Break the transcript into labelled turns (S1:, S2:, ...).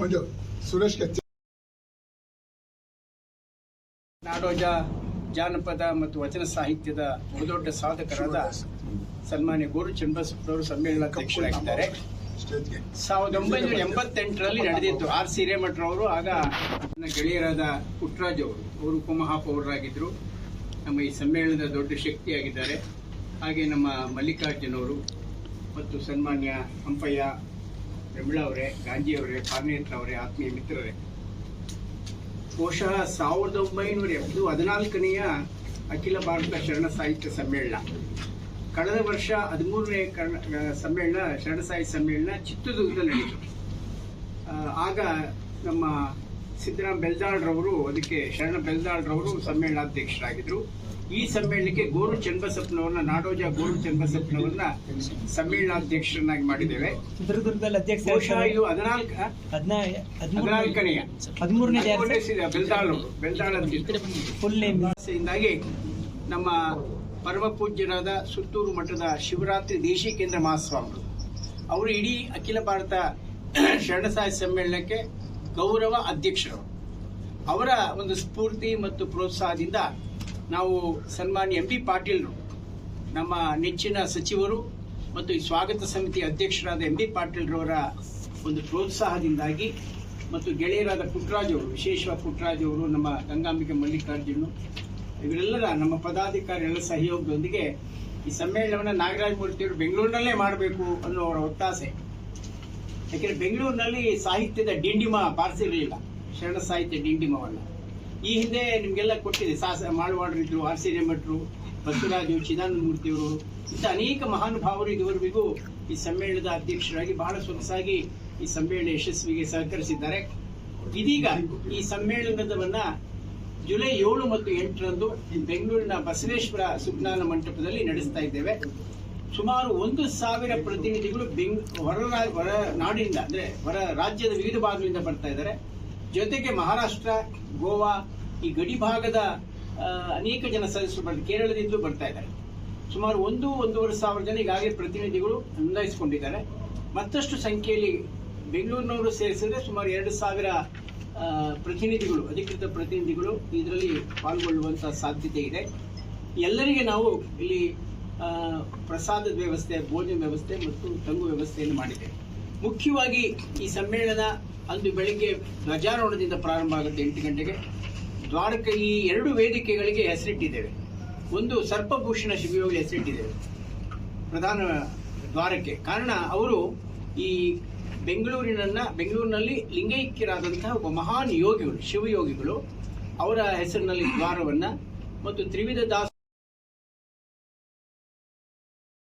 S1: ಒಂದು ಸುರೇಶ್
S2: ನಾಡೋಜ ಜಾನಪದ ಮತ್ತು ವಚನ ಸಾಹಿತ್ಯದ ಬಹುದೊಡ್ಡ ಸಾಧಕರಾದ ಸನ್ಮಾನ್ಯ ಗೋರು ಚನ್ನಬಸಪ್ಪನವರು ಸಮ್ಮೇಳನಾಧ್ಯಕ್ಷರಾಗಿದ್ದಾರೆ. 1988ರಲ್ಲಿ ನಡೆದಿತ್ತು. ಆರ್ ಸಿ ಹಿರೇಮಠರವರು ಆಗ ನನ್ನ ಗೆಳೆಯರಾದ ಪುಟ್ಟರಾಜ್ ಅವರು ಉಪಮಹಾಪೌರರಾಗಿದ್ದರು. ನಮ್ಮ ಈ ಸಮ್ಮೇಳನದ ದೊಡ್ಡ ಶಕ್ತಿಯಾಗಿದ್ದಾರೆ. ಹಾಗೆ ನಮ್ಮ ಮಲ್ಲಿಕಾರ್ಜುನ್ ಅವರು ಮತ್ತು ಸನ್ಮಾನ್ಯ ಹಂಪಯ್ಯ, ರಮಿಳಾ ಅವರೇ, ಗಾಂಧಿಯವರೇ, ಪಾರ್ನೇತ್ರ ಅವರೇ, ಆತ್ಮೀಯ ಮಿತ್ರರೇ, ಬಹುಶಃ 1914ನೆಯ ಅಖಿಲ ಭಾರತ ಶರಣ ಸಾಹಿತ್ಯ ಸಮ್ಮೇಳನ, ಕಳೆದ ವರ್ಷ 13ನೇ ಸಮ್ಮೇಳನ ಶರಣ ಸಾಹಿತ್ಯ ಸಮ್ಮೇಳನ ಚಿತ್ರದುರ್ಗದಲ್ಲಿ ನಡೆಯಿತು. ಆಗ ನಮ್ಮ ಸಿದ್ದರಾಮ ಬೆಲ್ದಾಳ್ರವರು, ಅದಕ್ಕೆ ಶರಣ ಬೆಲ್ದಾಳ್ರವರು ಸಮ್ಮೇಳನಾಧ್ಯಕ್ಷರಾಗಿದ್ದರು. ಈ ಸಮ್ಮೇಳನಕ್ಕೆ ಗೋರು ಚನ್ನಬಸಪ್ಪನವ್ರನ್ನ, ನಾಡೋಜ ಗೋರು ಚನ್ನಬಸಪ್ಪನವ್ರನ್ನ ಸಮ್ಮೇಳನಾಧ್ಯಕ್ಷರನ್ನಾಗಿ ಮಾಡಿದ್ದೇವೆ.
S3: ಚಿತ್ರದುರ್ಗದಲ್ಲಿ
S2: ಬಹುಶಃ ಇದು 14ನೇಯ ಬೆಲ್ದಾಳದಿಂದಾಗಿ ನಮ್ಮ ಪರಮ ಪೂಜ್ಯರಾದ ಸುತ್ತೂರು ಮಠದ ಶಿವರಾತ್ರಿ ದೇಶಿ ಕೇಂದ್ರ ಮಹಾಸ್ವಾಮಿಗಳು ಅವರು ಇಡೀ ಅಖಿಲ ಭಾರತ ಶರಣ ಸಾಹಿತ್ಯ ಸಮ್ಮೇಳನಕ್ಕೆ ಗೌರವ ಅಧ್ಯಕ್ಷರು. ಅವರ ಒಂದು ಸ್ಫೂರ್ತಿ ಮತ್ತು ಪ್ರೋತ್ಸಾಹದಿಂದ ನಾವು ಸನ್ಮಾನ್ಯ ಎಂ ಬಿ ಪಾಟೀಲ್ರು, ನಮ್ಮ ನೆಚ್ಚಿನ ಸಚಿವರು ಮತ್ತು ಈ ಸ್ವಾಗತ ಸಮಿತಿ ಅಧ್ಯಕ್ಷರಾದ ಎಂ ಬಿ ಪಾಟೀಲ್ರವರ ಒಂದು ಪ್ರೋತ್ಸಾಹದಿಂದಾಗಿ ಮತ್ತು ಗೆಳೆಯರಾದ ಪುಟ್ಟರಾಜ್ ಅವರು, ವಿಶೇಷವಾಗಿ ಪುಟ್ಟರಾಜ್ ಅವರು, ನಮ್ಮ ಗಂಗಾಂಬಿಕೆ ಮಲ್ಲಿಕಾರ್ಜುನ್, ಇವರೆಲ್ಲರ ನಮ್ಮ ಪದಾಧಿಕಾರಿಗಳ ಸಹಯೋಗದೊಂದಿಗೆ ಈ ಸಮ್ಮೇಳನವನ್ನು ನಾಗರಾಜ್ ಮೂರ್ತಿಯವರು ಬೆಂಗಳೂರಿನಲ್ಲೇ ಮಾಡಬೇಕು ಅನ್ನೋ ಅವರ ಒತ್ತಾಸೆ. ಯಾಕೆಂದರೆ ಬೆಂಗಳೂರಿನಲ್ಲಿ ಸಾಹಿತ್ಯದ ಡಿಂಡಿಮ ಬಾರಿಸಿರಲಿಲ್ಲ, ಶರಣ ಸಾಹಿತ್ಯ ಡಿಂಡಿಮವನ್ನ. ಈ ಹಿಂದೆ ನಿಮಗೆಲ್ಲ ಕೊಟ್ಟಿದೆ. ಮಾಳವಾಡರಿದ್ರು, ಆರ್ ಸಿ ಹಿರೇಮಠರು, ಬಸವರಾಜು, ಚಿದಾನಂದ ಮೂರ್ತಿಯವರು, ಇಂಥ ಅನೇಕ ಮಹಾನುಭಾವರು ಇದುವರೆಗೂ ಈ ಸಮ್ಮೇಳನದ ಅಧ್ಯಕ್ಷರಾಗಿ ಬಹಳ ಸೊಗಸಾಗಿ ಈ ಸಮ್ಮೇಳನ ಯಶಸ್ವಿಗೆ ಸಹಕರಿಸಿದ್ದಾರೆ. ಇದೀಗ ಈ ಸಮ್ಮೇಳನವನ್ನ ಜುಲೈ 7 ಮತ್ತು 8ರಂದು ಬೆಂಗಳೂರಿನ ಬಸವೇಶ್ವರ ಸುಜ್ಞಾನ ಮಂಟಪದಲ್ಲಿ ನಡೆಸ್ತಾ ಇದ್ದೇವೆ. ಸುಮಾರು 1,000 ಪ್ರತಿನಿಧಿಗಳು ಹೊರ ನಾಡಿನಿಂದ, ಅಂದ್ರೆ ಹೊರ ರಾಜ್ಯದ ವಿವಿಧ ಭಾಗಗಳಿಂದ ಬರ್ತಾ ಇದ್ದಾರೆ. ಜೊತೆಗೆ ಮಹಾರಾಷ್ಟ್ರ, ಗೋವಾ, ಈ ಗಡಿ ಭಾಗದ ಅನೇಕ ಜನ ಸದಸ್ಯರು ಕೇರಳದಿಂದಲೂ ಬರ್ತಾ ಇದ್ದಾರೆ. ಸುಮಾರು 1-1.5 ಸಾವಿರ ಜನ ಈಗಾಗಲೇ ಪ್ರತಿನಿಧಿಗಳು ನೋಂದಾಯಿಸಿಕೊಂಡಿದ್ದಾರೆ. ಮತ್ತಷ್ಟು ಸಂಖ್ಯೆಯಲ್ಲಿ ಬೆಂಗಳೂರಿನವರು ಸೇರಿಸಿದ್ರೆ ಸುಮಾರು 2,000 ಪ್ರತಿನಿಧಿಗಳು, ಅಧಿಕೃತ ಪ್ರತಿನಿಧಿಗಳು ಇದರಲ್ಲಿ ಪಾಲ್ಗೊಳ್ಳುವಂತಹ ಸಾಧ್ಯತೆ ಇದೆ. ಎಲ್ಲರಿಗೆ ನಾವು ಇಲ್ಲಿ ಪ್ರಸಾದದ ವ್ಯವಸ್ಥೆ, ಭೋಜನ ವ್ಯವಸ್ಥೆ ಮತ್ತು ತಂಗು ವ್ಯವಸ್ಥೆಯನ್ನು ಮಾಡಿದ್ದೇವೆ. ಮುಖ್ಯವಾಗಿ ಈ ಸಮ್ಮೇಳನ ಅಂದು ಬೆಳಿಗ್ಗೆ ಧ್ವಜಾರೋಹಣದಿಂದ ಪ್ರಾರಂಭ ಆಗುತ್ತೆ 8 ಗಂಟೆಗೆ. ದ್ವಾರಕ್ಕೆ ಈ 2 ವೇದಿಕೆಗಳಿಗೆ ಹೆಸರಿಟ್ಟಿದ್ದೇವೆ. ಒಂದು ಸರ್ಪಭೂಷಣ ಶಿವಯೋಗಿ ಹೆಸರಿಟ್ಟಿದ್ದೇವೆ ಪ್ರಧಾನ ದ್ವಾರಕ್ಕೆ. ಕಾರಣ ಅವರು ಈ ಬೆಂಗಳೂರಿನಲ್ಲಿ ಲಿಂಗೈಕ್ಯರಾದಂತಹ ಒಬ್ಬ ಮಹಾನ್ ಯೋಗಿಗಳು, ಶಿವಯೋಗಿಗಳು, ಅವರ ಹೆಸರಿನಲ್ಲಿ ದ್ವಾರವನ್ನ ಮತ್ತು ತ್ರಿವಿಧ ದಾಸ